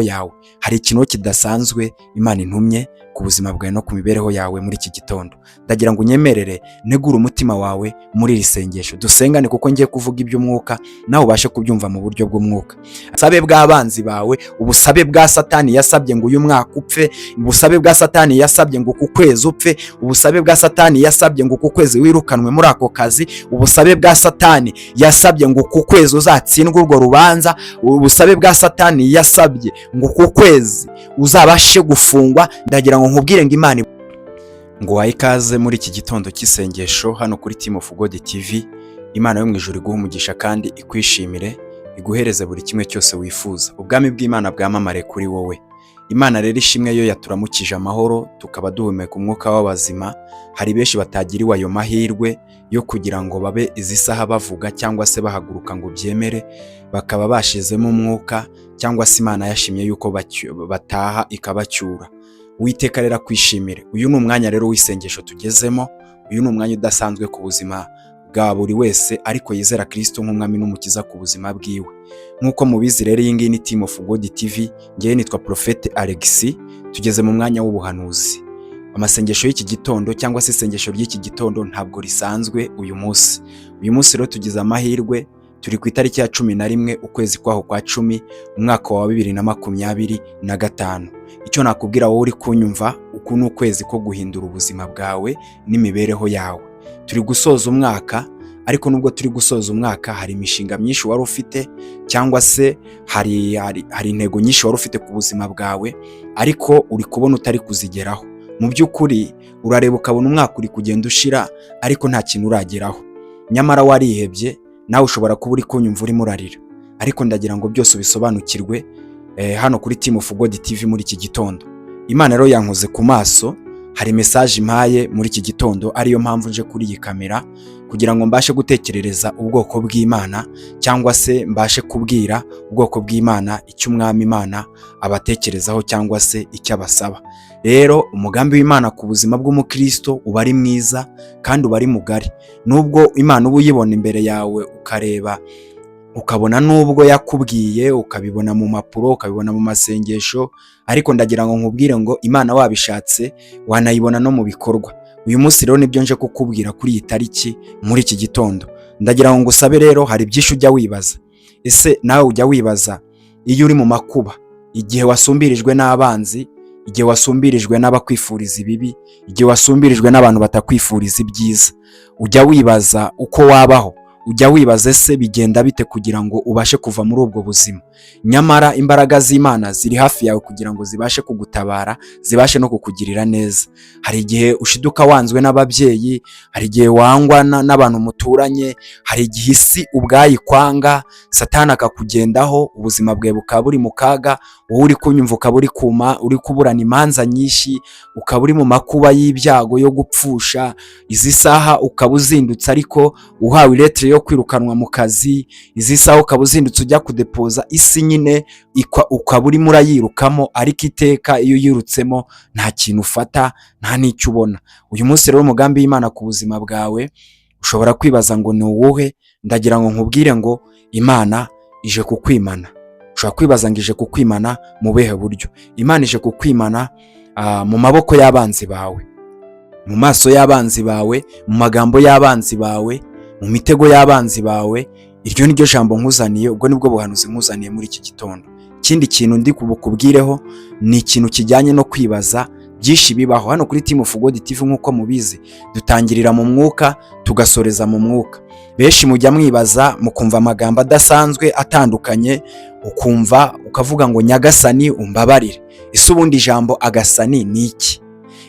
yawe. Hari ikintu kidasanzwe Imana intumye ku buzima bwawe no ku mibereho yawe muri iki gitondo. Ndagira ngo unyemerere negura umutima wawe muri iri sengesho. Dusengane kuko ngiye kuvuga iby'umwuka nawe ubashe kubyumva mu buryo bw'umwuka. Ubusabe bw'abanzi bawe, ubusabe bwa Satani yasabye ngo uyu mwaka upfe, ubusabe bwa Satani yasabye ngo uku kwezi upfe, ubusabe bwa Satani yasabye ngo uku kwezi wirukanwe muri ako kazi, ubusabe bwa Satani yasabye ngo uku kwezi uzatsindwe urwo rubanza, ubusabe bwa Satani yasabye ngo uku kwezi uzabashe gufungwa. Ndagira ngo nkubwire ngo Imana ngo wahe ikaze muri iki gitondo cy'isengesho hano kuri Team of God TV. Imana yo mu ijuru iguha umugisha kandi ikwishimire, iguhereze buri kimwe cyose wifuza. Ubwami bw'Imana bwamamare kuri wowe. Imana rero ishimwe yo yaturamukije amahoro, tukaba duhumeka umwuka w'abazima. Hari benshi batagiriwe ayo mahirwe yo kugira ngo babe izi saha bavuga cyangwa se bahaguruka ngo byemere, bakaba bashizemo umwuka, cyangwa se Imana yashimye yuko bataha ikabacyura. Uwiteka rero kwishimire. Uyu ni umwanya rero w'isengesho tugezemo. Uyu ni umwanya udasanzwe ku buzima bwa buri wese ariko yizera Kristo nk'umwami n'umukiza ku buzima bwiwe. Nkuko mubizi rero iyi ngiyi ni Team of God TV. Ngewe nitwa Prophet Alexis. Tugeze mu mwanya w'ubuhanuzi. Amasengesho y'iki gitondo cyangwa se isengesho ry'iki gitondo ntabwo risanzwe uyu munsi. Uyu munsi rero tugize amahirwe, turi ku itariki ya 11 ukwezi kwaho kwa 10 umwaka wa 2025. Icyo nakubwira wowe uri kunyumva, uku ni ukwezi ko guhindura ubuzima bwawe n'imibereho yawe. Turi gusoza umwaka, ariko nubwo turi gusoza umwaka hari imishinga myinshi wari ufite, cyangwa se hari intego nyinshi wari ufite ku buzima bwawe, ariko uri kubona utari kuzigeraho. Mu by'ukuri urareba ukabona umwaka uri kugenda ushira ariko nta kintu urageraho. Nyamara warihebye, nawe ushobora kuba uri kunyumva urimo urarira, ariko ndagira ngo byose bisobanukirwe hano kuri Team of God TV muri iki gitondo. Imana rero yankoze ku maso, hari message impaye muri iki gitondo, ariyo mpamvu nje kuri iyi kamera kugira ngo mbashe gutekerereza ubwoko bw'Imana, cyangwa se mbashe kubwira ubwoko bw'Imana icyo umwami Imana abatekerezaho cyangwa se icyo abasaba. Rero umugambi w'Imana ku buzima bw'umukristo uba ari mwiza kandi uba ari mugari. Nubwo Imana uba uyibona imbere yawe ukareba, ukabona nubwo yakubwiye, ukabibona mu mapuro, ukabibona mu masengesho, ariko ndagira ngo nkubwire ngo Imana wabishatse wanayibona no mu bikorwa. Uyu munsi rero nibyo nje kukubwira kuri iyi tariki muri iki gitondo. Ndagira ngo ngusabe rero, hari byinshi ujya wibaza. Ese nawe ujya wibaza iyo uri mu makuba, igihe wasumbirijwe n'abanzi, igihe wasumbirijwe n'abakwifuriza ibibi, igihe wasumbirijwe n'abantu batakwifuriza ibyiza, ujya wibaza uko wabaho? Ujya wibaza ese bigenda bite kugira ngo ubashe kuva muri ubwo buzima? Nyamara imbaraga z'Imana ziri hafi yawe kugira ngo zibashe kugutabara, zibashe no kukugirira neza. Hari igihe ushiduka wanzwe n'ababyeyi, hari igihe wangwa n'abantu muturanye, hari igihe isi ubwayikwanga, Satani akakugendaho, ubuzima bwawe bukaba buri mu kaga, wowe uri kunyumva ukaba uri kuburana imanza nyinshi, ukaba uri mu makuba y'ibyago yo gupfusha. Izi saha ukaba uzindutse ariko uhawe iletre yo kwirukanwa mu kazi, izi saha ukaba uzindutse ujya kudepoza, isi nyine ukaba urimo urayirukamo, ariko iteka iyo yirutsemo nta kintu ufata, nta n'icyo ubona. Uyu munsi rero umugambi w'Imana ku buzima bwawe ushobora kwibaza ngo ni uwuhe? Ndagira ngo nkubwire ngo Imana ije kukwimana. Ushobora kwibaza ngo ije kukwimana mu buhe buryo? Imana ije kukwimana mu maboko y'abanzi bawe, mu maso y'abanzi bawe, mu magambo y'abanzi bawe, mu mitego y'abanzi bawe. Iryo niryo jambo nkuzaniye, ubwo nibwo buhanuzi nkuzaniye muri iki gitondo. Ikindi kintu ndi kubukubwireho ni ikintu kijyanye no kwibaza byinshi bibaho hano kuri Team of God TV. Nkuko mubizi, dutangirira mu mwuka tugasoreza mu mwuka. Benshi mujya mwibaza, mukumva amagambo adasanzwe atandukanye, ukavuga ngo nyagasani umbabarire. Ese ubundi ijambo agasani ni iki?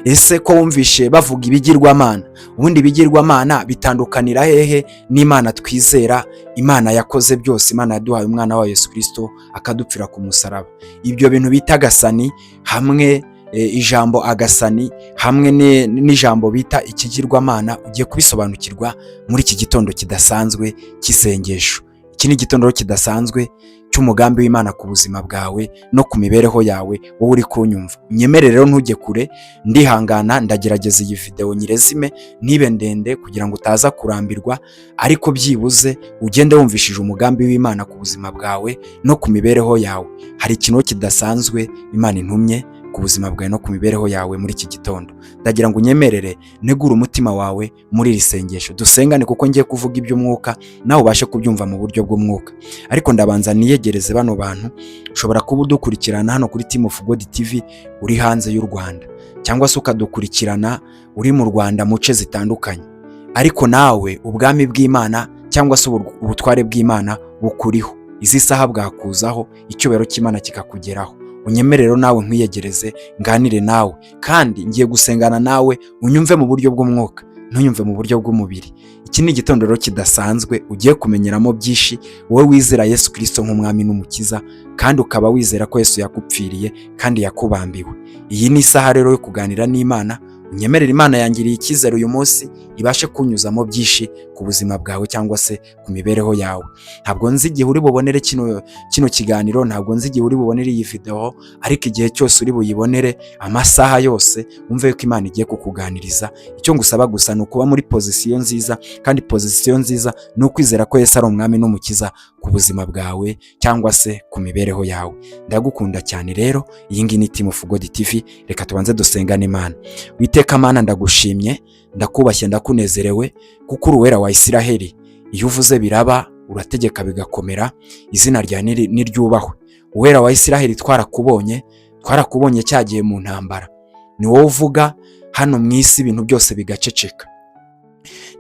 Ese ko wumvishe bavuga ibigirwamana, ubundi ibigirwamana bitandukanira hehe n'Imana twizera, Imana yakoze byose, Imana yaduhaye umwana wa Yesu Kristo akadupfira ku musaraba? Ibyo bintu bita agasani hamwe, ijambo agasani hamwe n'ijambo bita ikigirwamana, ugiye kubisobanukirwa muri iki gitondo kidasanzwe cy'isengesho. Iki ni igitondo kidasanzwe cy'umugambi w'Imana ku buzima bwawe no ku mibereho yawe, wowe uri kunyumva. Unyemerere rero ntujye kure, ndihangana ndagerageza iyi video nyirezime ntibe ndende kugira ngo utaza kurambirwa, ariko byibuze ugende wumvishije umugambi w'Imana ku buzima bwawe no ku mibereho yawe. Hari ikintu kidasanzwe Imana intumye ku buzima bwawe no ku mibereho yawe muri iki gitondo. Ndagira ngo unyemerere negura umutima wawe muri iri sengesho dusengane, kuko ngiye kuvuga iby'umwuka nawe ubashe kubyumva mu buryo bw'umwuka. Ariko ndabanza niyegereze bano bantu. Ushobora kuba udukurikirana hano kuri Team of God TV uri hanze y'u Rwanda, cyangwa se ukadukurikirana uri mu Rwanda mu ce zitandukanye, ariko nawe ubwami bw'Imana cyangwa se ubutware bw'Imana bukuriho. Izi saha bwakuzaho, icyubahiro cy'Imana kikakugeraho. Unyemerero nawe nkwiyegereze nganire nawe, kandi ngiye gusengana nawe unyumve mu buryo bw'umwuka, ntunyumve mu buryo bw'umubiri. Iki ni igitondo rero kidasanzwe ugiye kumenyeramo byinshi, wowe wizera Yesu Kristo nk'umwami n'umukiza, kandi ukaba wizera ko Yesu yakupfiriye kandi yakubambiwe. Iyi ni isaha rero yo kuganira n'Imana. Unyemerera Imana yangiriye icyizere uyu munsi ibashe kunyuzamo byinshi ku buzima bwawe cyangwa se ku mibereho yawe. Ntabwo nzi igihe uri bubonere kino kiganiro, ntabwo nzi igihe uri bubonere iyi video, ariko igihe cyose uri buyibonere, amasaha yose wumve ko Imana igiye kukuganiriza. Icyo ngusaba gusa ni ukuba muri pozisiyo nziza, kandi pozisiyo nziza ni ukwizera ko Yesu ari umwami n'umukiza ku buzima bwawe cyangwa se ku mibereho yawe. Ndagukunda cyane rero. Iyi ngiyi ni Team of God TV. Reka tubanze dusengane Imana. Uwiteka Mana, ndagushimye, ndakubashye, ndakunezerewe, kuko uri uwera wa Isiraheli. Iyo uvuze biraba, urategeka bigakomera. Izina ryawe niryubahwe. Uwera wa Isiraheli, twarakubonye cyagiye mu ntambara. Ni wowe uvuga hano mu isi ibintu byose bigaceceka.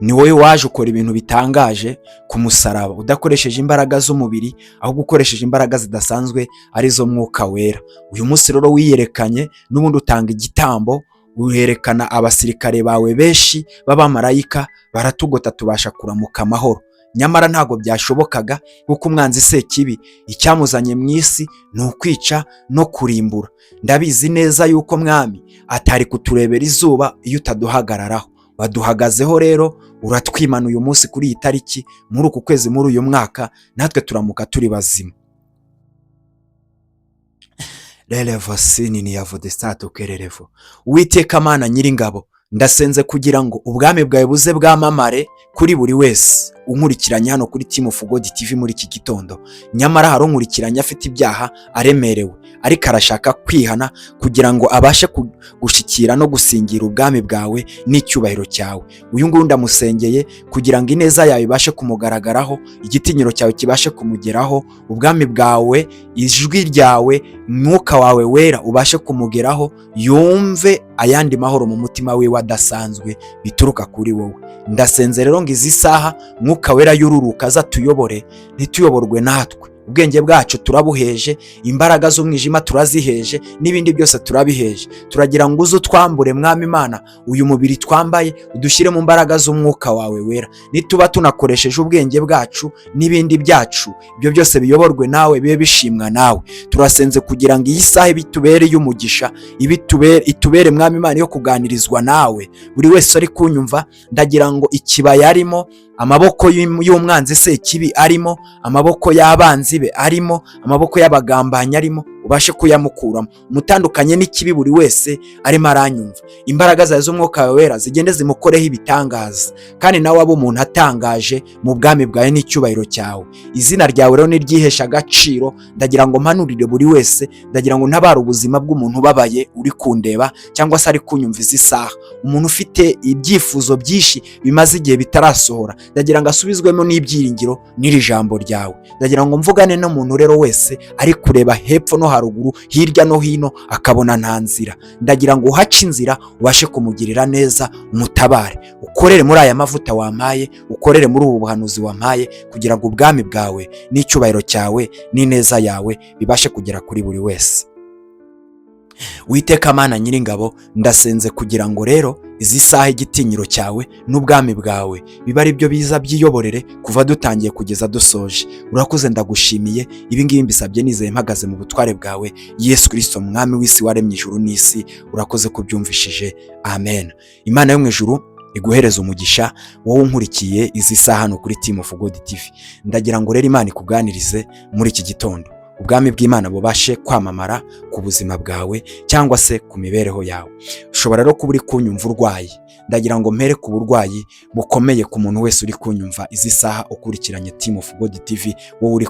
Ni wowe waje ukora ibintu bitangaje ku musaraba, udakoresheje imbaraga z'umubiri, ahubwo ukoresheje imbaraga zidasanzwe arizo Mwuka Wera. Uyu munsi rero wiyerekanye, n'ubundi utanga igitambo, uherekana abasirikare bawe benshi b'abamarayika, baratugota tubasha kuramuka amahoro. Nyamara ntago byashobokaga, kuko umwanzi Sekibi icyamuzanye mu isi ni ukwica no kurimbura. Ndabizi neza yuko Mwami atari kuturebera izuba iyo utaduhagararaho. Waduhagazeho rero, uratwimana uyu munsi kuri iyi tariki, muri uku kwezi, muri uyu mwaka, natwe turamuka turi bazima. Relevo sinini yavo destato kererevo. Uwiteka Mana Nyiringabo, ndasenze kugira ngo ubwami bwawe buze bwamamare kuri buri wese unkurikiranye hano kuri Team of God TV muri iki gitondo. Nyamara hari unkurikiranye afite ibyaha, aremerewe, ariko arashaka kwihana kugira ngo abashe gushikira no gusingira ubwami bwawe n'icyubahiro cyawe. Uyu nguyu ndamusengeye kugira ngo ineza yawe ibashe kumugaragaraho, igitinyiro cyawe kibashe kumugeraho, ubwami bwawe, ijwi ryawe, Mwuka wawe wera ubashe kumugeraho, yumve ayandi mahoro mu mutima we wadasanzwe bituruka kuri wowe. Ndasenze rero ngo izi saha Mwuka Wera yururuka azatuyobore, ntituyoborwe natwe. Ubwenge bwacu turabuheje, imbaraga z'umwijima turaziheje, n'ibindi byose turabiheje. Turagira ngo uze utwambure Mwami Imana uyu mubiri twambaye, udushyire mu mbaraga z'Umwuka wawe wera. Nituba tunakoresheje ubwenge bwacu n'ibindi byacu, ibyo byose biyoborwe nawe, bibe bishimwa nawe. Turasenze kugira ngo iyi saha bitubere y'umugisha, itubere Mwami Imana yo kuganirizwa nawe. Buri wese ari kunyumva, ndagira ngo ikibaya arimo, amaboko y'umwanzi Sekibi arimo, amaboko y'abanzi be arimo, amaboko y'abagambanyi arimo, ubashe kuyamukuramo. Umutandukanye n'ikibi buri wese arimo aranyumva. Imbaraga zawe z'Umwuka Wera zigende zimukoreho ibitangaza, kandi nawe abo umuntu atangaje mu bwami bwawe n'icyubahiro cyawe. Izina ryawe rero niryihesha agaciro. Ndagira ngo mpanurire buri wese, ndagira ngo ntabare ubuzima bw'umuntu ubabaye uri kundeba cyangwa se ari kunyumva izi saha. Umuntu ufite ibyifuzo byinshi bimaze igihe bitarasohora, ndagira ngo asubizwemo n'ibyiringiro n'iri jambo ryawe. Ndagira ngo mvugane n'umuntu rero wese ari kureba hepfo no haruguru, hirya no hino, akabona nta nzira. Ndagira ngo uhace inzira, ubashe kumugirira neza, umutabare. Ukorere muri aya mavuta wampaye, ukorere muri ubu buhanuzi wampaye, kugira ngo ubwami bwawe n'icyubahiro cyawe n'ineza yawe bibashe kugera kuri buri wese. Uwiteka Mana Nyiringabo, ndasenze kugira ngo rero izi saha igitinyiro cyawe n'ubwami bwawe biba ari byo biza byiyoborere kuva dutangiye kugeza dusoje. Urakoze, ndagushimiye. Ibi ngibi mbisabye nizeye mpagaze mu butware bwawe, Yesu Kristo Mwami w'isi waremye ijuru n'isi. Urakoze kubyumvishije. Amen. Imana yo mu ijuru iguhereza umugisha wowe unkurikiye izi saha hano kuri Team of God TV. Ndagira ngo rero Imana ikuganirize muri iki gitondo, ubwami bw'Imana bubashe kwamamara ku buzima bwawe cyangwa se ku mibereho yawe. Ushobora rero kuba uri kunyumva urwaye, ndagira ngo mpere ku burwayi bukomeye ku muntu wese uri kunyumva izi saha ukurikiranye Team of God TV. Wowe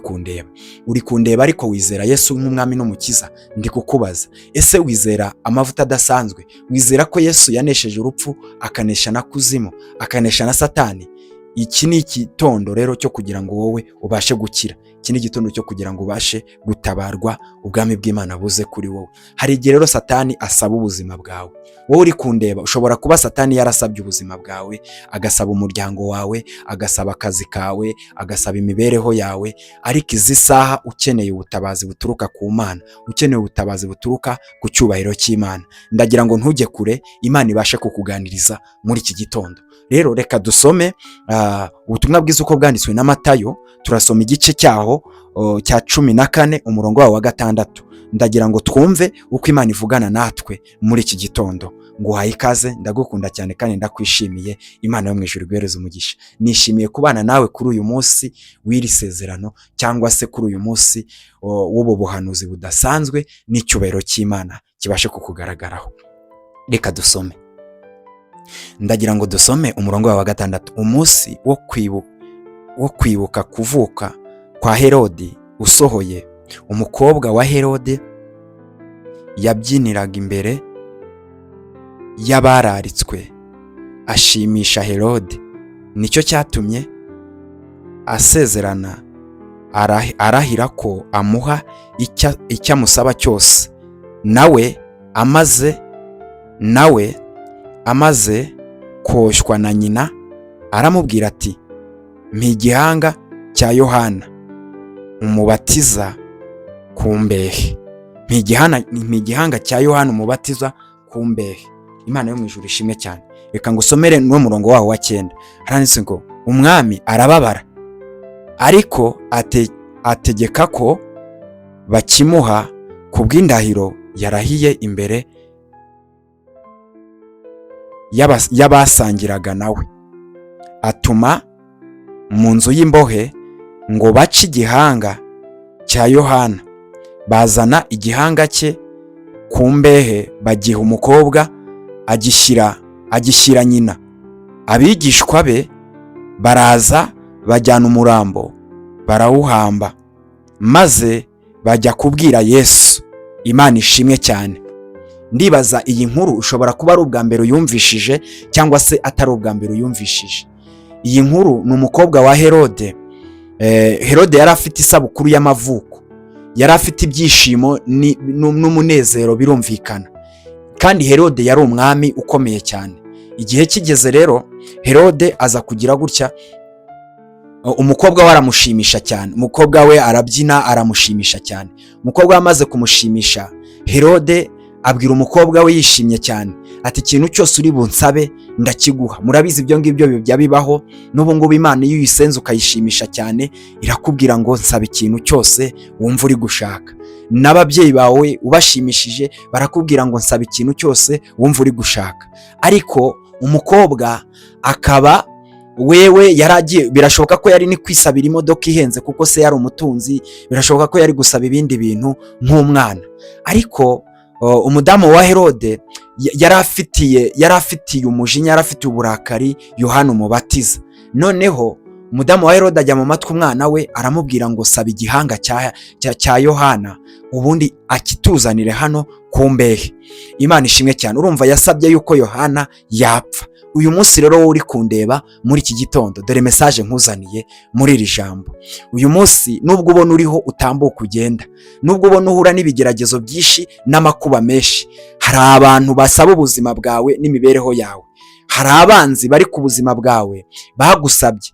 uri kundeba ariko wizera Yesu nk'umwami n'umukiza. Ndi kukubaza, ese wizera amavuta adasanzwe? Wizera ko Yesu yanesheje urupfu, akanesha na kuzimu, akanesha na Satani? Iki ni igitondo rero cyo kugira ngo wowe ubashe gukira. Iki ni igitondo cyo kugira ngo ubashe gutabarwa, ubwami bw'Imana buze kuri wowe. Hari igihe rero Satani asaba ubuzima bwawe. Wowe uri kundeba, ushobora kuba Satani yarasabye ubuzima bwawe, agasaba umuryango wawe, agasaba akazi kawe, agasaba imibereho yawe, ariko izi saha ukeneye ubutabazi buturuka ku Mana, ukeneye ubutabazi buturuka ku cyubahiro cy'Imana. Ndagira ngo ntujye kure, Imana ibashe kukuganiriza muri iki gitondo. Rero reka dusome ubutumwa bwiza uko bwanditswe na Matayo. Turasoma igice cyaho cya 14 umurongo wa 6. Ndagira ngo twumve uko Imana ivugana natwe muri iki gitondo. Nguhaye ikaze, ndagukunda cyane kandi ndakwishimiye. Imana yo mu ijuru iguhereze umugisha. Nishimiye kubana nawe kuri uyu munsi w'iri sezerano, cyangwa se kuri uyu munsi w'ubu buhanuzi budasanzwe n'icyubahiro cy'Imana kibashe kukugaragaraho. Reka dusome. Ndagira ngo dusome umurongo wa 6. Umunsi wo kwibuka kuvuka kwa Herode usohoye, umukobwa wa Herode yabyiniraga imbere y'abararitswe ashimisha Herode. Nicyo cyatumye asezerana arahira ko amuha icyo amusaba cyose. Nawe amaze koshywa na nyina, aramubwira ati, mpa igihanga cya Yohana umubatiza ku mbehe. Mpa igihanga cya Yohana umubatiza ku mbehe. Imana yo mu ijuru ishimwe cyane. Reka ngusomere no murongo waho wa 9. Haranditse ngo, umwami arababara, ariko ategeka ko bakimuha ku bw'indahiro yarahiye imbere y'abasangiraga nawe. Atuma mu nzu y'imbohe ngo bace igihanga cya Yohana. Bazana igihanga cye ku mbehe, bagiha umukobwa, agishyira nyina. Abigishwa be baraza, bajyana umurambo, barawuhamba, maze bajya kubwira Yesu. Imana ishimwe cyane. Ndibaza iyi nkuru ushobora kuba ari ubwa mbere uyumvishije, cyangwa se atari ubwa mbere uyumvishije. Iyi nkuru ni umukobwa wa Herode. Herode yari afite isabukuru y'amavuko, yari afite ibyishimo n'umunezero birumvikana, kandi Herode yari umwami ukomeye cyane. Igihe kigeze rero, Herode aza kugira gutya, umukobwa we aramushimisha cyane. Umukobwa we arabyina, aramushimisha cyane. Umukobwa amaze kumushimisha, Herode abwira umukobwa we yishimye cyane ati, ikintu cyose uri bunsabe ndakiguha. Murabizi ibyo ngibyo bijya bibaho n'ubu ngubu. Imana iyo uyisenze ukayishimisha cyane, irakubwira ngo nsaba ikintu cyose wumva uri gushaka. N'ababyeyi bawe ubashimishije barakubwira ngo nsaba ikintu cyose wumva uri gushaka. Ariko umukobwa akaba wewe yaragiye, birashoboka ko yari ni kwisabira imodoka ihenze kuko se yari umutunzi, birashoboka ko yari gusaba ibindi bintu nk'umwana. Ariko umudamu wa Herode yari afitiye umujinya, yari afitiye uburakari Yohana umubatiza. Noneho umudamu wa Herode ajya mu matwi umwana we, aramubwira ngo saba igihanga cya Yohana ubundi akituzanire hano ku mbehe. Imana ishimwe cyane. Urumva yasabye yuko Yohana yapfa. Uyu munsi rero wowe uri kundeba muri iki gitondo, dore message nkuzaniye muri iri jambo. Uyu munsi nubwo ubona uriho utambuka ugenda, nubwo ubona uhura n'ibigeragezo byinshi n'amakuba menshi, hari abantu basaba ubuzima bwawe n'imibereho yawe. Hari abanzi bari ku buzima bwawe bagusabye,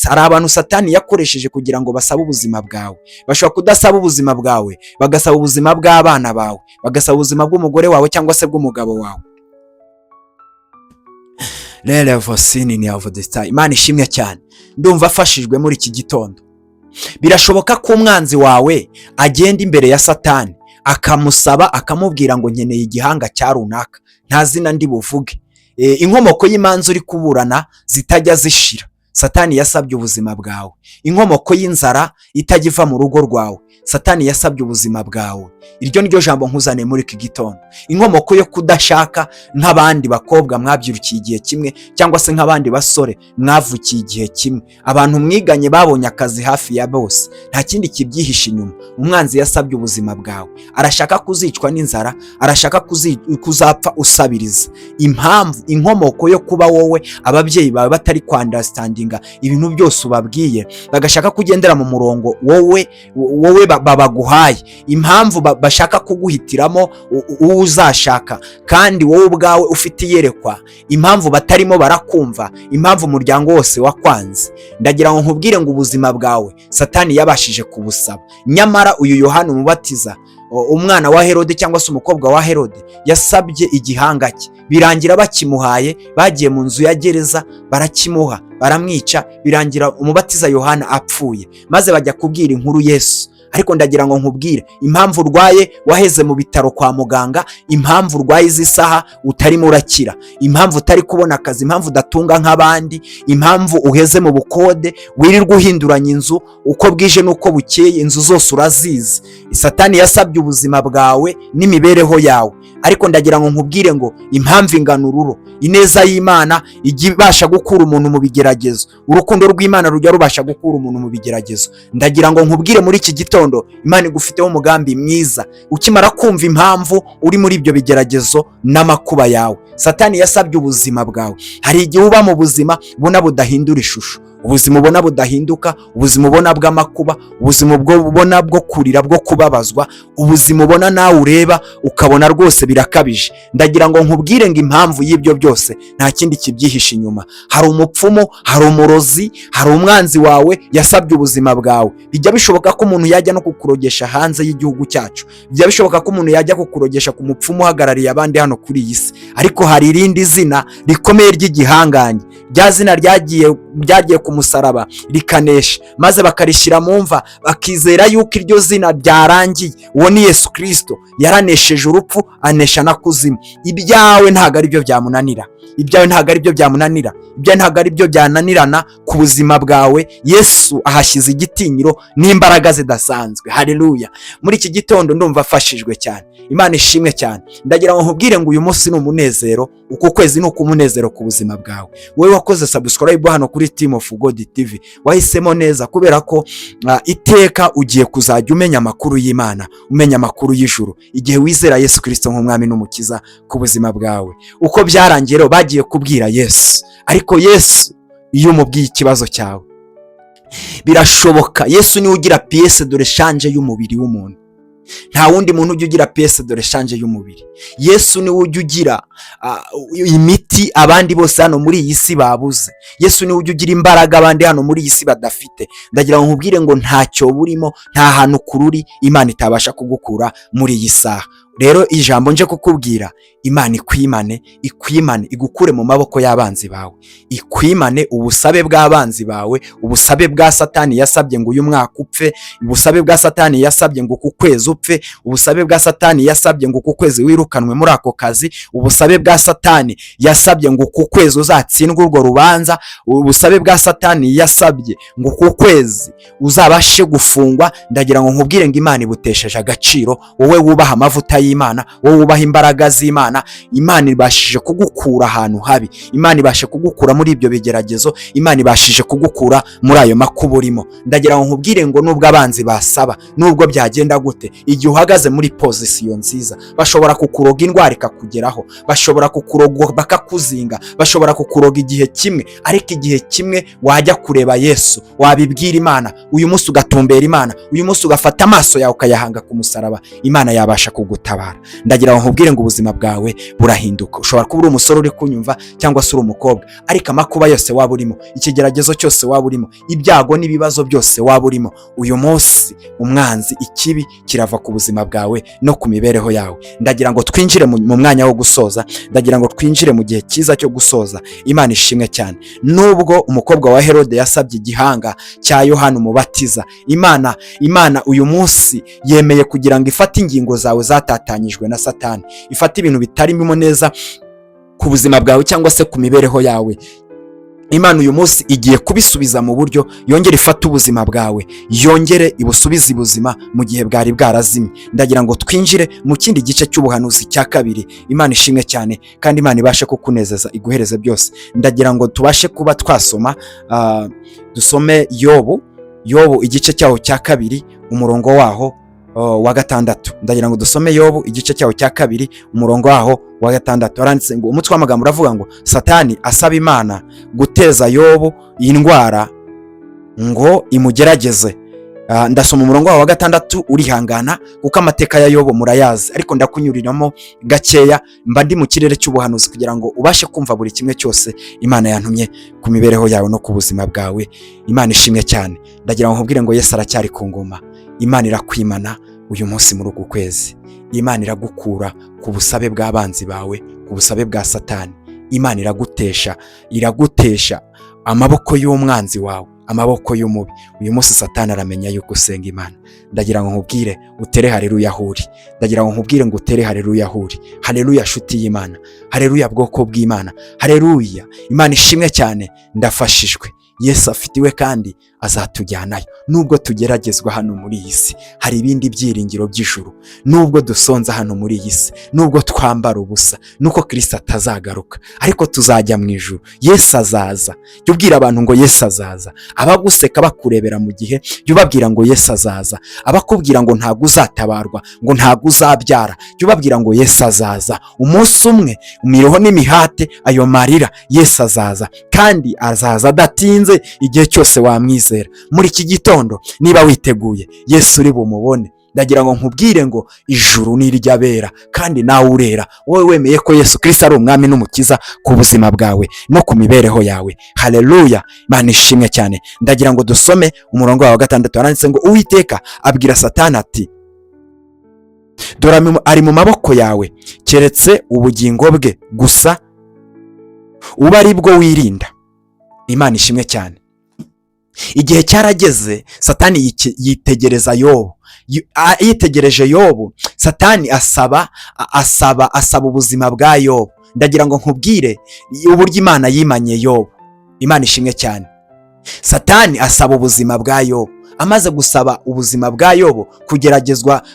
hari abantu Satani yakoresheje kugira ngo basabe ubuzima bwawe. Bashobora kudasaba ubuzima bwawe, bagasaba ubuzima bw'abana bawe, bagasaba ubuzima bw'umugore wawe cyangwa se bw'umugabo wawe. Imana ishimwe cyane. Ndumva afashijwe muri iki gitondo. Birashoboka ko umwanzi wawe agenda imbere ya Satani akamusaba, akamubwira ngo nkeneye igihanga cya runaka, nta zina ndi buvuge. inkomoko y'imanza uri kuburana zitajya zishira, Satani yasabye ubuzima bwawe. Inkomoko y'inzara itajya iva mu rugo rwawe, Satani yasabye ubuzima bwawe. Iryo niryo jambo nkuzane muri iki gitondo. Inkomoko yo kudashaka nk'abandi bakobwa mwabyirukiye igihe kimwe, cyangwa se nk'abandi basore mwavukiye igihe kimwe, abantu mwiganye babonye akazi hafi ya bose, nta kindi kibyihishe inyuma. Umwanzi yasabye ubuzima bwawe, arashaka kuzicwa n'inzara, arashaka kuzapfa usabiriza. Impamvu, inkomoko yo kuba wowe ababyeyi bawe batari understandinga ibintu byose ubabwiye, bagashaka kugendera mu murongo wowe babaguhaye. Impamvu bashaka kuguhitiramo uwo uzashaka kandi wowe ubwawe ufite iyerekwa. Impamvu batarimo barakumva, impamvu umuryango wose wakwanze. Ndagira ngo nkubwire ngo ubuzima bwawe Satani yabashije kubusaba. Nyamara uyu Yohana Umubatiza, umwana wa Herode cyangwa se umukobwa wa Herode, yasabye igihanga cye, birangira bakimuhaye. Bagiye mu nzu ya gereza barakimuha, baramwica, birangira Umubatiza Yohana apfuye. Maze bajya kubwira inkuru Yesu. Ariko ndagira ngo nkubwire, impamvu urwaye waheze mu bitaro kwa muganga, impamvu urwaye izi saha utarimo urakira, impamvu utari kubona akazi, impamvu udatunga nk'abandi, impamvu uheze mu bukode, wirirwa uhinduranya inzu uko bwije n'uko bukeye, inzu zose urazizi. Satani yasabye ubuzima bwawe n'imibereho yawe. Ariko ndagira ngo nkubwire ngo impamvu inganururo, ineza y'Imana ijya ibasha gukura umuntu mu bigeragezo. Urukundo rw'Imana rujya rubasha gukura umuntu mu bigeragezo. Ndagira ngo nkubwire muri iki gitondo, Imana igufiteho umugambi mwiza. Ukimara kumva impamvu uri muri ibyo bigeragezo n'amakuba yawe, Satani yasabye ubuzima bwawe. Hari igihe uba mu buzima ubona budahindura ishusho, ubuzima ubona budahinduka, ubuzima ubona bw'amakuba, ubuzima ubona bwo kurira, bwo kubabazwa, ubuzima ubona nawe ureba ukabona rwose birakabije. Ndagira ngo nkubwire ngo impamvu y'ibyo byose nta kindi kibyihishe inyuma. Hari umupfumu, hari umurozi, hari umwanzi wawe yasabye ubuzima bwawe. Bijya bishoboka ko umuntu yajya no kukurogesha hanze y'igihugu cyacu, bijya bishoboka ko umuntu yajya kukurogesha ku mupfumu uhagarariye abandi hano kuri iyi si. Ariko hari irindi zina rikomeye ry'igihanganye, rya zina ryagiye ku musaraba rikanesha, maze bakarishyira mu mva, bakizera yuko iryo zina ryarangiye. Uwo ni Yesu Kristo, yaranesheje urupfu, anesha na kuzimu. Ibyawe ntabwo ari byo byamunanira, ibyawe ntabwo ari byo byamunanira, ibyawe ntabwo ari byo byananirana ku buzima bwawe. Yesu ahashyize igitinyiro n'imbaraga zidasanzwe. Haleluya! Muri iki gitondo ndumva afashijwe cyane. Imana ishimwe cyane. Ndagira ngo nkubwire ngo uyu munsi ni umunezero, uku kwezi ni ukumunezero ku buzima bwawe. Wowe wakoze subscribe hano kuri Team of God TV, wahisemo neza, kubera ko iteka ugiye kuzajya umenya amakuru y'Imana, umenya amakuru y'ijuru, igihe wizera Yesu Kristo nk'umwami n'umukiza ku buzima bwawe. Uko byarangiye rero bagiye kubwira Yesu, ariko Yesu iyo umubwiye ikibazo cyawe birashoboka. Yesu niwe ugira pièce de rechange y'umubiri w'umuntu. Nta wundi muntu ujya ugira pièce de rechange y'umubiri. Yesu niwe ujya ugira imiti abandi bose hano muri iyi si babuze. Yesu niwe ujya ugira imbaraga abandi hano muri iyi si badafite. Ndagira ngo nkubwire ngo ntacyo burimo, nta hantu kururi Imana itabasha kugukura muri iyi saha. Rero ijambo nje kukubwira, Imana ikwimane igukure mu maboko y'abanzi bawe, ikwimane ubusabe bw'abanzi bawe, ubusabe bwa Satani yasabye ngo uyu mwaka upfe, ubusabe bwa Satani yasabye ngo uku kwezi upfe, ubusabe bwa Satani yasabye ngo uku kwezi wirukanwe muri ako kazi, ubusabe bwa Satani yasabye ngo uku kwezi uzatsindwe urwo rubanza, ubusabe bwa Satani yasabye ngo uku kwezi uzabashe gufungwa. Ndagira ngo nkubwire ngo Imana ibutesheje agaciro. Wowe wubaha amavuta y'Imana, wowe wubaha imbaraga z'Imana, Imana ibashije kugukura ahantu habi, Imana ibashe kugukura muri ibyo bigeragezo, Imana ibashije kugukura muri ayo makuba urimo. Ndagira ngo nkubwire ngo nubwo abanzi basaba, nubwo byagenda gute, igihe uhagaze muri position nziza, bashobora kukuroga indwara ikakugeraho, bashobora kukuroga bakakuzinga, bashobora kukuroga igihe kimwe, ariko igihe kimwe wajya kureba Yesu, wabibwira Imana, uyu munsi ugatumbera Imana, uyu munsi ugafata amaso yawe ukayahanga ku musaraba, Imana yabasha kugutabara. Ndagira ngo nkubwire ngo ubuzima bwawe burahinduka. Ushobora kuba uri umusore uri kunyumva, cyangwa se uri umukobwa, ariko amakuba yose waba urimo, ikigeragezo cyose waba urimo, ibyago n'ibibazo byose waba urimo, uyu munsi umwanzi, ikibi kirava ku buzima bwawe no ku mibereho yawe. Ndagira ngo twinjire mu mwanya wo gusoza, ndagira ngo twinjire mu gihe cyiza cyo gusoza. Imana ishimwe cyane. Nubwo umukobwa wa Herode yasabye igihanga cya Yohana Umubatiza, Imana uyu munsi yemeye kugira ngo ifate ingingo zawe zatatanyijwe na Satani, ifate ibintu bitarimo neza ku buzima bwawe cyangwa se ku mibereho yawe. Imana uyu munsi igiye kubisubiza mu buryo yongere ifate ubuzima bwawe, yongere ibusubize ubuzima mu gihe bwari bwarazimye. Ndagira ngo twinjire mu kindi gice cy'ubuhanuzi cya kabiri. Imana ishimwe cyane kandi Imana ibashe kukunezeza iguhereze byose. Ndagira ngo tubashe kuba twasoma dusome Yobu igice cyaho cya kabiri umurongo waho wa gatandatu. Ndagira ngo dusome Yobu igice cyaho cya kabiri umurongo waho wa gatandatu. Aranditse ngo umutwe w'amagambo uravuga ngo Satani asaba Imana guteza Yobu indwara ngo imugerageze. Ndasoma umurongo wa gatandatu, urihangana kuko amateka ya Yobu murayazi, ariko ndakunyuriramo gakeya, mba ndi mu kirere cy'ubuhanuzi kugira ngo ubashe kumva buri kimwe cyose Imana yantumye ku mibereho yawe no ku buzima bwawe. Imana ishimwe cyane. Ndagira ngo nkubwire ngo Yesu aracyari ku ngoma. Imana irakwimana uyu munsi muri uku kwezi. Imana iragukura ku busabe bw'abanzi bawe, ku busabe bwa Satani. Imana iragutesha amaboko y'umwanzi wawe, amaboko y'umubi. Uyu munsi Satani aramenya yuko usenga Imana. Ndagira ngo nkubwire utere haleluya huri. Ndagira ngo nkubwire ngo utere haleluya huri. Haleluya shuti y'Imana. Haleluya bwoko bw'Imana. Haleluya. Imana ishimwe cyane. Ndafashijwe. Yesu afitiwe kandi azatujyanayo. Nubwo tugeragezwa hano muri iyi si, hari ibindi byiringiro by'ijuru. Nubwo dusonza hano muri iyi si, nubwo twambara ubusa, nuko Kristo atazagaruka, ariko tuzajya mu ijuru. Yesu azaza. Jya ubwira abantu ngo Yesu azaza. Abaguseka bakurebera mu gihe, jya ubabwira ngo Yesu azaza. Abakubwira ngo ntabwo uzatabarwa, ngo ntabwo uzabyara, jya ubabwira ngo Yesu azaza. Umunsi umwe imiruho n'imihate ayo marira, Yesu azaza kandi azaza adatinze, igihe cyose wamwizera. Muri iki gitondo niba witeguye, Yesu uri bumubone. Ndagira ngo nkubwire ngo ijuru ni iry'abera kandi nawe urera, wowe wemeye ko Yesu Kristo ari umwami n'umukiza ku buzima bwawe no ku mibereho yawe. Haleluya. Imana ishimwe cyane. Ndagira ngo dusome umurongo wa gatandatu. Aranditse ngo Uwiteka abwira Satani ati, dore ari mu maboko yawe, keretse ubugingo bwe gusa uba ari bwo wirinda. Imana ishimwe cyane. Igihe cyarageze, Satani yitegereza Yobu. Yitegereje Yobu, Satani asaba ubuzima bwa Yobu. Ndagira ngo nkubwire uburyo Imana yimanye Yobu. Imana ishimwe cyane. Satani asaba ubuzima bwa Yobu. Amaze gusaba ubuzima bwa Yobu,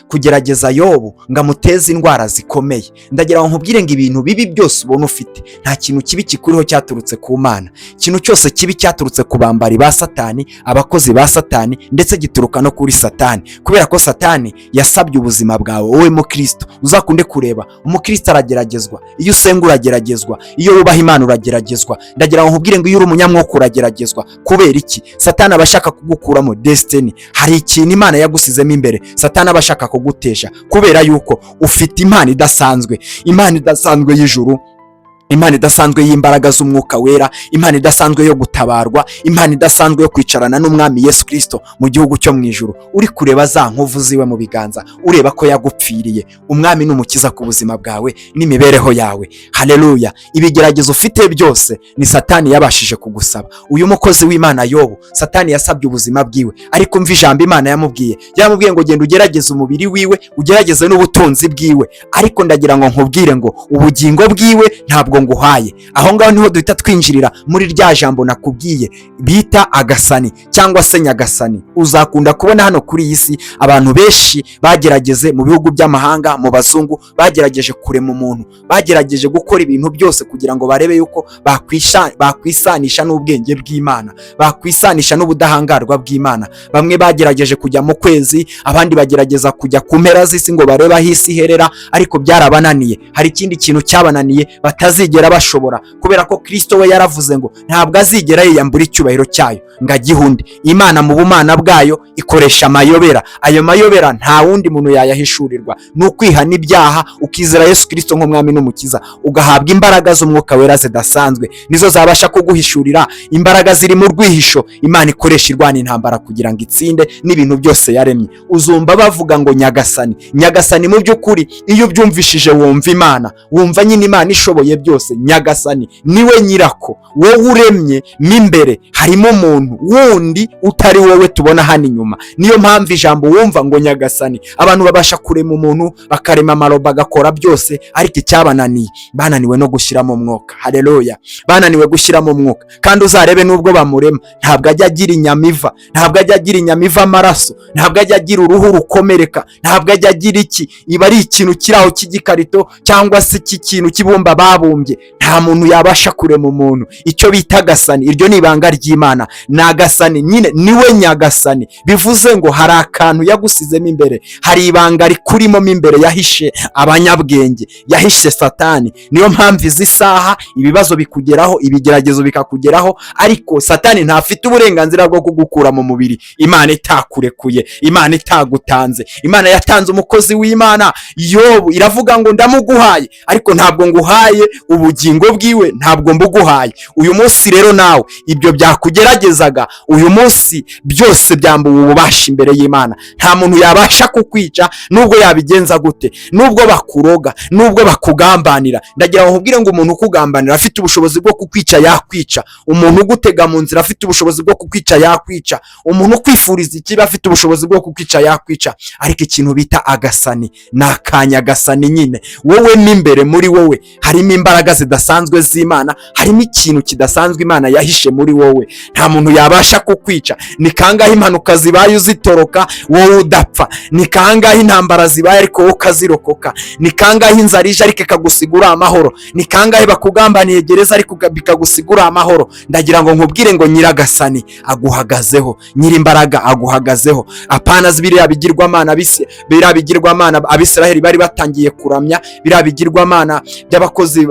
kugerageza Yobu ngo amuteze indwara zikomeye. Ndagira ngo nkubwire ngo ibintu bibi byose ubona ufite, nta kintu kibi kikuriho cyaturutse ku Mana. Ikintu cyose kibi cyaturutse ku bambari ba Satani, abakozi ba Satani, ndetse gituruka no kuri Satani. Kubera ko Satani yasabye ubuzima bwawe, wowe mu Kristo uzakunde kureba. Umukristo arageragezwa, iyo usenga urageragezwa, iyo wubaha Imana urageragezwa. Ndagira ngo nkubwire ngo iyo uri umunyamwuka urageragezwa. Kubera iki? Satani abashaka kugukuramo destiny. Hari ikintu Imana yagusizemo imbere, Satani abashaka kugutesha, kubera yuko ufite impano idasanzwe, impano idasanzwe y'ijuru, impano idasanzwe y'imbaraga z'umwuka wera, impano idasanzwe yo gutabarwa, impano idasanzwe yo kwicarana n'umwami Yesu Kristo mu gihugu cyo mu ijuru. Uri kureba za nkovu ziwe mu biganza, ureba ko yagupfiriye. Umwami n'umukiza ku buzima bwawe n'imibereho yawe. Haleluya. Ibigeragezo ufite byose ni Satani yabashije kugusaba. Uyu mukozi w'Imana Yobu, Satani yasabye ubuzima bwiwe, ariko mva ijambo Imana yamubwiye ngo genda ugerageze umubiri wiwe, ugerageze n'ubutunzi bwiwe, ariko ndagira ngo nkubwire ngo ubugingo bwiwe ntabwo nguhaye. Aho ngaho niho duhita twinjirira muri rya jambo nakubwiye bita agasani cyangwa se nyagasani. Uzakunda kubona hano kuri iyi si abantu benshi bagerageze mu bihugu by'amahanga, mu bazungu, bagerageje kurema umuntu, bagerageje gukora ibintu byose kugira ngo barebe yuko bakwisanisha n'ubwenge bw'Imana, bakwisanisha n'ubudahangarwa bw'Imana. Bamwe bagerageje kujya mu kwezi, abandi bagerageza kujya ku mpera z'isi ngo barebe aho isi iherera, ariko byarabananiye. Hari ikindi kintu cyabananiye batazigera bashobora, kubera ko Kristo we yaravuze ngo ntabwo azigera yiyambura icyubahiro cyayo ngo agihundi. Imana mu bumana bwayo ikoresha amayobera. Ayo mayobera nta wundi muntu yayahishurirwa, ni ukwihana ibyaha, ukizera Yesu Kristo nk'umwami n'umukiza, ugahabwa imbaraga z'umwuka wera zidasanzwe, nizo zabasha kuguhishurira imbaraga ziri mu rwihisho Imana ikoresha irwana intambara kugira ngo itsinde n'ibintu byose yaremye. Uzumva bavuga ngo nyagasani. Nyagasani mu by'ukuri iyo ubyumvishije wumva Imana, wumva nyine Imana ishoboye byose. byose nyagasani niwe nyirako. Wowe uremye mimbere harimo umuntu wundi utari wowe tubona hano inyuma. Niyo mpamvu ijambo wumva ngo nyagasani, abantu babasha kurema umuntu bakarema amaroba agakora byose, ariko icyabananiye bananiwe no gushyiramo umwuka. Haleluya, bananiwe gushyiramo umwuka. Kandi uzarebe nubwo bamurema ntabwo ajya agira inyamiva, ntabwo ajya agira inyamiva amaraso, ntabwo ajya agira uruhu rukomereka, ntabwo ajya agira iki, iba ari ikintu kiraho cy'igikarito cyangwa se cy'ikintu kibumba babumbye. Nta muntu yabasha kurema umuntu. Icyo bita agasani, iryo ni ibanga ry'Imana. Ni agasani nyine, niwe nyagasani. Bivuze ngo hari akantu yagusizemo imbere, hari ibanga rikurimo imbere yahishe abanyabwenge, yahishe Satani. Niyo mpamvu izi saha ibibazo bikugeraho, ibigeragezo bikakugeraho, ariko Satani ntafite uburenganzira bwo kugukura mu mubiri Imana itakurekuye, Imana itagutanze. Imana yatanze umukozi w'Imana Yobu, iravuga ngo ndamuguhaye, ariko ntabwo nguhaye ubugingo bwiwe, ntabwo mbuguhaye. Uyu munsi rero nawe ibyo byakugeragezaga, uyu munsi byose byambuwe ububasha imbere y'Imana. Nta muntu yabasha kukwica nubwo yabigenza gute, nubwo bakuroga, nubwo bakugambanira. Ndagira ngo nkubwire ngo umuntu ukugambanira afite ubushobozi bwo kukwica yakwica, umuntu ugutega mu nzira afite ubushobozi bwo kukwica yakwica, umuntu ukwifuriza ikibi afite ubushobozi bwo kukwica yakwica. Ariko ikintu bita agasani ni akanyagasani nyine. Wowe n'imbere muri wowe harimo imbaraga zidasanzwe z'Imana, harimo ikintu kidasanzwe Imana yahishe muri wowe. Nta muntu yabasha kukwica. Ni kangahe impanuka zibaye uzitoroka wowe udapfa, ni kangahe intambara zibaye ariko wowe ukazirokoka, ni kangahe inzara ije ariko ikagusigura amahoro, ni kangahe bakugambaniye gereza ariko bikagusigura amahoro. Ndagira ngo nkubwire ngo nyiragasani aguhagazeho, nyirimbaraga aguhagazeho. Apana zibiriya bigirwamana Abisiraheli bari batangiye kuramya, biriya bigirwamana by'abakozi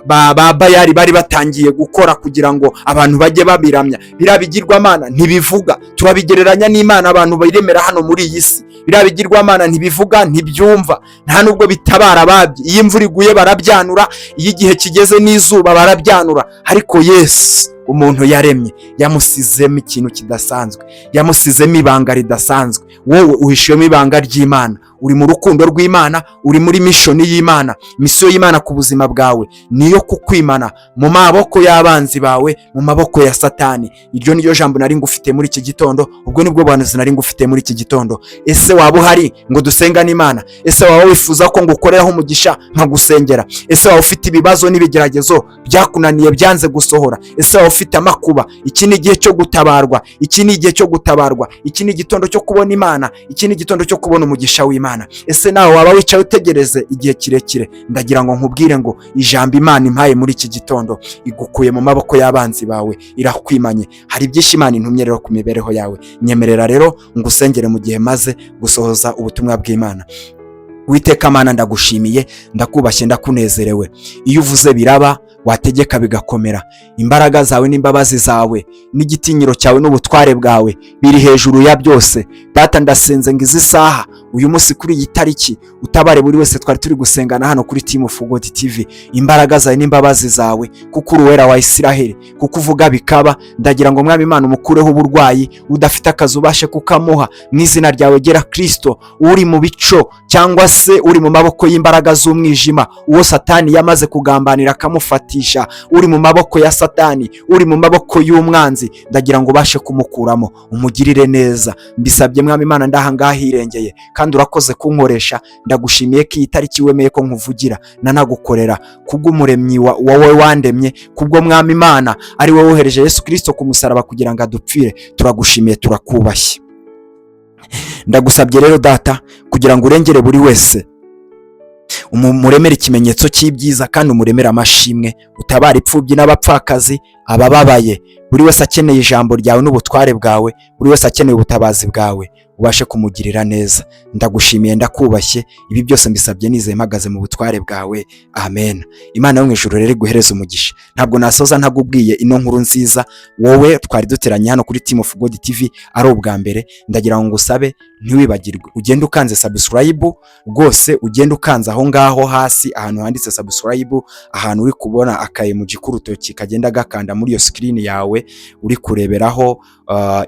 ba Bayali bari batangiye gukora kugira ngo abantu bajye babiramya. Biriya bigirwamana ntibivuga, turabigereranya n'Imana abantu biremera hano muri iyi si. Biriya bigirwamana ntibivuga, ntibyumva, nta nubwo bitabara ababye. Iyo imvura iguye barabyanura, iyo igihe kigeze n'izuba barabyanura. Ariko Yesu umuntu yaremye yamusizemo ikintu kidasanzwe, yamusizemo ibanga ridasanzwe. Wowe uhishiyemo ibanga ry'Imana, uri mu rukundo rw'Imana, uri muri mission y'Imana. Mission y'Imana ku buzima bwawe niyo kukwimana mu maboko y'abanzi bawe, mu maboko ya Satani. Iryo niryo jambo nari ngufite muri iki gitondo, ubwo nibwo buhanuzi nari ngufite muri iki gitondo. Ese waba uhari ngo dusengane Imana? Ese waba wifuza ko ngukoreraho umugisha nkagusengera? Ese waba ufite ibibazo n'ibigeragezo byakunaniye byanze gusohora? Ese waba ufite amakuba? Iki ni igihe cyo gutabarwa, iki ni igihe cyo gutabarwa, iki ni igitondo cyo kubona Imana, iki ni igitondo cyo kubona umugisha w'Imana. Ese nawe waba wicaye utegereze igihe kirekire? Ndagira ngo nkubwire ngo ijambo Imana impaye muri iki gitondo igukuye mu maboko y'abanzi bawe, irakwimanye. Hari byinshi Imana intumye rero ku mibereho yawe. Nyemerera rero ngusengere mu gihe maze gusohoza ubutumwa bw'Imana. Uwiteka Mana, ndagushimiye, ndakubashye, ndakunezerewe. Iyo uvuze biraba, wategeka bigakomera. Imbaraga zawe n'imbabazi zawe n'igitinyiro cyawe n'ubutware bwawe biri hejuru ya byose. Data, ndasenze ngo izi saha, uyu munsi kuri iyi tariki, utabare buri wese twari turi gusengana hano kuri Team of God TV. Imbaraga zawe n'imbabazi zawe, kuko uri Uwera wa Isiraheli, kuko uvuga bikaba. Ndagira ngo Mwami Imana umukureho uburwayi, udafite akazi ubashe kukamuha mu izina ryawe gera Kristo. Uri mu bico cyangwa se uri mu maboko y'imbaraga z'umwijima, uwo Satani yamaze kugambanira akamufatisha, uri mu maboko ya Satani, uri mu maboko y'umwanzi, ndagira ngo ubashe kumukuramo, umugirire neza. Mbisabye Mwami Imana ndahangaha hirengeye, kandi urakoze kunkoresha. Ndagushimiye ko iyi tariki wemeye ko nkuvugira nanagukorera, kubw'umuremyi wowe wandemye, kubwo Mwami Imana ari wowe wohereje Yesu Kristo ku musaraba kugira ngo adupfire. Turagushimiye, turakubashye. Ndagusabye rero Data kugira ngo urengere buri wese, umuremere ikimenyetso cy'ibyiza kandi umuremere amashimwe, utabara ipfubyi n'abapfakazi, abababaye. Buri wese akeneye ijambo ryawe n'ubutware bwawe, buri wese akeneye ubutabazi bwawe, ubashe kumugirira neza. Ndagushimiye, ndakubashye. Ibi byose mbisabye nizeye mpagaze mu butware bwawe, amen. Imana yo mu ijuru rero iguhereze umugisha. Ntabwo nasoza ntagubwiye ino nkuru nziza. Wowe twari duteranye hano kuri Team of God TV ari ubwa mbere, ndagira ngo ngusabe ntiwibagirwe ugenda ukanze subscribe rwose, ugenda ukanze aho ngaho hasi ahantu handitse subscribe, ahantu uri kubona akayemuji k'urutoki kagenda gakanda muri iyo screen yawe uri kureberaho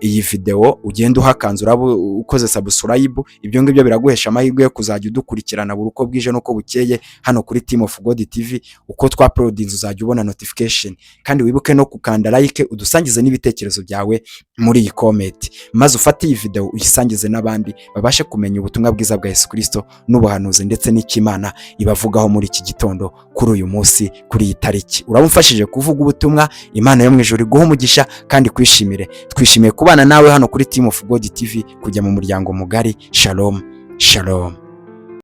iyi video, ugenda uhakanze uraba ukoze subscribe. Ibyo ngibyo biraguhesha amahirwe yo kuzajya udukurikirana buri uko bwije nuko bukeye hano kuri Team of God TV. Uko twauploadinze uzajya ubona notification, kandi wibuke no gukanda like, udusangize n'ibitekerezo byawe muri iyi comment, maze ufate iyi video uyisangize n'abandi babashe kumenya ubutumwa bwiza bwa Yesu Kristo n'ubuhanuzi ndetse n'ikimana ibavugaho muri iki gitondo, kuri uyu munsi, kuri iyi tariki. Urabumfashije kuvuga ubutumwa. Imana yo mu ijuru iguha umugisha kandi kwishimire. Twishimiye kubana nawe hano kuri Team of God TV, kujya mu muryango mugari. Shalom, shalom.